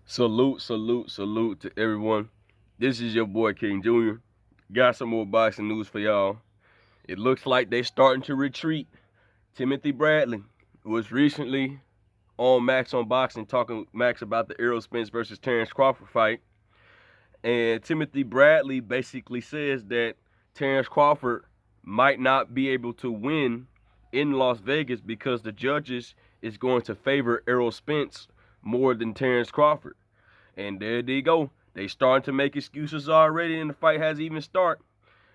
Salute, salute, salute to everyone. This is your boy King Jr. Got some more boxing news for y'all. It looks like they starting to retreat. Timothy Bradley was recently on Max on Boxing talking Max about the Errol Spence versus Terrence Crawford fight. And Timothy Bradley basically says that Terrence Crawford might not be able to win in Las Vegas because the judges is going to favor Errol Spence more than Terrence Crawford. And there they go. They starting to make excuses already, and the fight hasn't even started.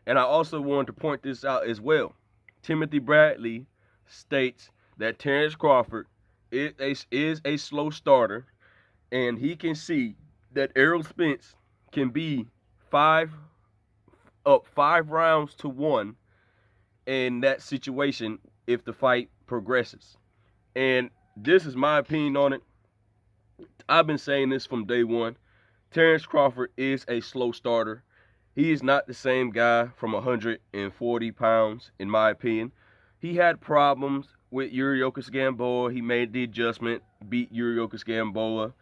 And I also wanted to point this out as well. Timothy Bradley states that Terrence Crawford is a slow starter, and he can see that Errol Spence can be five rounds to one in that situation if the fight progresses. And this is my opinion on it. I've been saying this from day one. Terrence Crawford is a slow starter. He is not the same guy from 140 pounds, in my opinion. He had problems with Yuriorkis Gamboa. He made the adjustment, beat Yuriorkis Gamboa.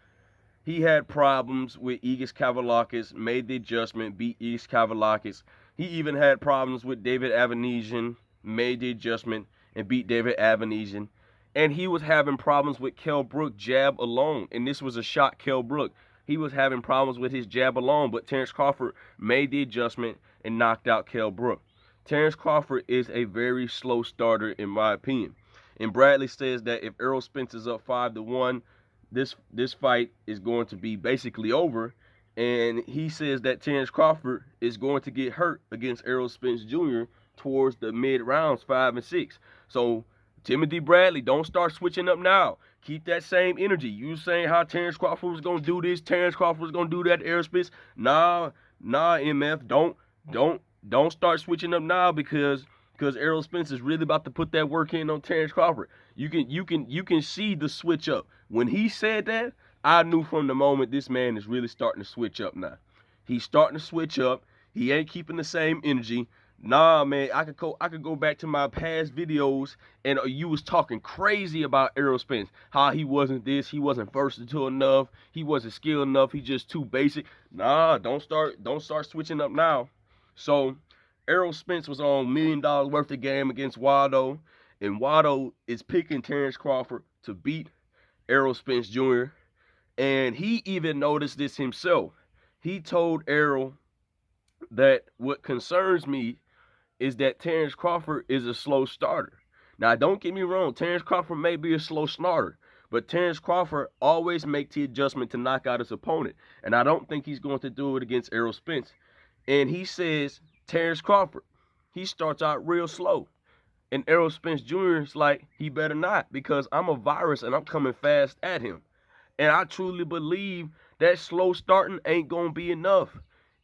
He had problems with Egis Kavaliakis, made the adjustment, beat Egis Kavaliakis. He even had problems with David Avanesian, made the adjustment, and beat David Avanesian. And he was having problems with Kell Brook jab alone. And this was a shot Kell Brook. He was having problems with his jab alone, but Terrence Crawford made the adjustment and knocked out Kell Brook. Terrence Crawford is a very slow starter, in my opinion. And Bradley says that if Errol Spence is up 5-1, this fight is going to be basically over. And he says that Terrence Crawford is going to get hurt against Errol Spence Jr. towards the mid rounds 5 and 6. So Timothy Bradley, don't start switching up now. Keep that same energy. You saying how Terrence Crawford was gonna do this, Terrence Crawford was gonna do that, Errol Spence. Nah, MF, don't start switching up now because Errol Spence is really about to put that work in on Terrence Crawford. You can see the switch up. When he said that, I knew from the moment this man is really starting to switch up now. He's starting to switch up. He ain't keeping the same energy. Nah, man, I could go back to my past videos and you was talking crazy about Errol Spence. How he wasn't this, he wasn't versatile enough, he wasn't skilled enough, he just too basic. Nah, don't start switching up now. So Errol Spence was on $1 million worth of game against Waldo, and Waldo is picking Terrence Crawford to beat Errol Spence Jr. And he even noticed this himself. He told Errol that what concerns me is that Terrence Crawford is a slow starter. Now, don't get me wrong, Terrence Crawford may be a slow starter, but Terrence Crawford always makes the adjustment to knock out his opponent. And I don't think he's going to do it against Errol Spence. And he says, Terrence Crawford, he starts out real slow. And Errol Spence Jr. is like, he better not, because I'm a virus and I'm coming fast at him. And I truly believe that slow starting ain't going to be enough.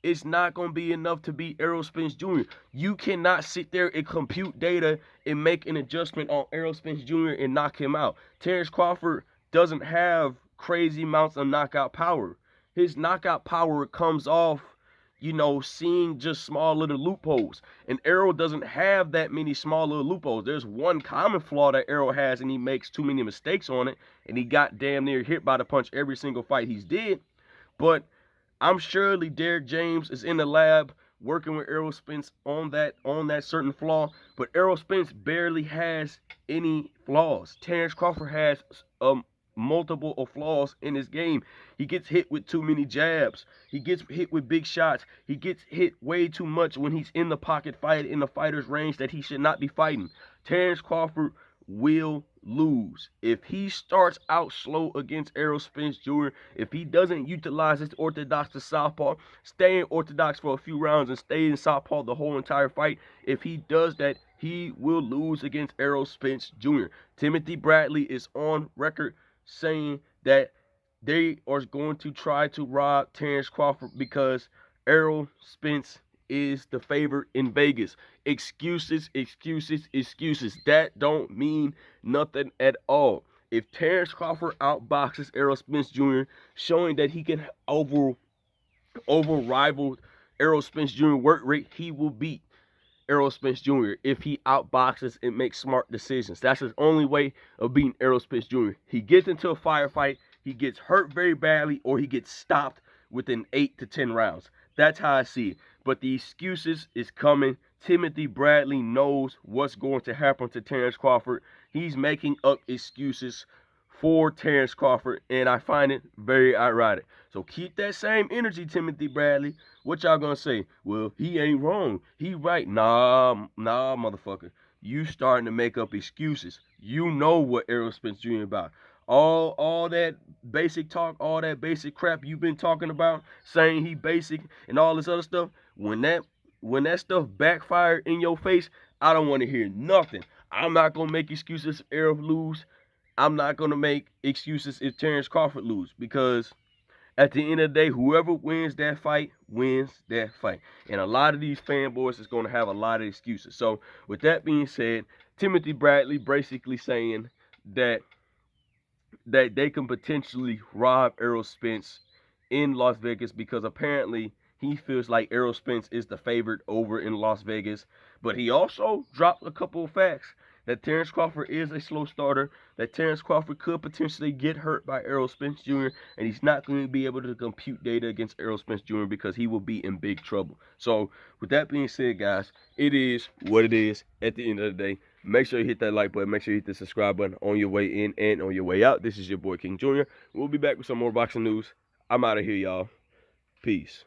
It's not going to be enough to beat Errol Spence Jr. You cannot sit there and compute data and make an adjustment on Errol Spence Jr. and knock him out. Terrence Crawford doesn't have crazy amounts of knockout power. His knockout power comes off, seeing just small little loopholes. And Errol doesn't have that many small little loopholes. There's one common flaw that Errol has, and he makes too many mistakes on it, and he got damn near hit by the punch every single fight he's did. But I'm surely Derek James is in the lab working with Errol Spence on that certain flaw, but Errol Spence barely has any flaws. Terrence Crawford has multiple of flaws in his game. He gets hit with too many jabs. He gets hit with big shots. He gets hit way too much when he's in the pocket fight in the fighter's range that he should not be fighting. Terrence Crawford will lose. If he starts out slow against Errol Spence Jr., if he doesn't utilize his orthodox to southpaw, stay in orthodox for a few rounds and stay in southpaw the whole entire fight, if he does that, he will lose against Errol Spence Jr. Timothy Bradley is on record saying that they are going to try to rob Terrence Crawford because Errol Spence is the favorite in Vegas. Excuses, excuses, excuses. That don't mean nothing at all. If Terrence Crawford outboxes Errol Spence Jr., showing that he can over rival Errol Spence Jr. work rate, he will beat Errol Spence Jr. if he outboxes and makes smart decisions. That's his only way of beating Errol Spence Jr. He gets into a firefight, he gets hurt very badly or he gets stopped within 8 to 10 rounds. That's how I see it. But the excuses is coming. Timothy Bradley knows what's going to happen to Terrence Crawford. He's making up excuses for Terrence Crawford, and I find it very ironic. So keep that same energy, Timothy Bradley. What y'all gonna say? Well, he ain't wrong. He right. Nah, motherfucker. You starting to make up excuses. You know what Errol Spence Jr. about. All that basic talk, all that basic crap you've been talking about, saying he basic and all this other stuff. When that stuff backfired in your face, I don't want to hear nothing. I'm not gonna make excuses if Errol lose. I'm not going to make excuses if Terrence Crawford lose, because at the end of the day, whoever wins that fight, wins that fight. And a lot of these fanboys is going to have a lot of excuses. So with that being said, Timothy Bradley basically saying that they can potentially rob Errol Spence in Las Vegas, because apparently he feels like Errol Spence is the favorite over in Las Vegas. But he also dropped a couple of facts that Terrence Crawford is a slow starter, that Terrence Crawford could potentially get hurt by Errol Spence Jr., and he's not going to be able to compute data against Errol Spence Jr. because he will be in big trouble. So with that being said, guys, it is what it is at the end of the day. Make sure you hit that like button. Make sure you hit the subscribe button on your way in and on your way out. This is your boy King Jr. We'll be back with some more boxing news. I'm out of here, y'all. Peace.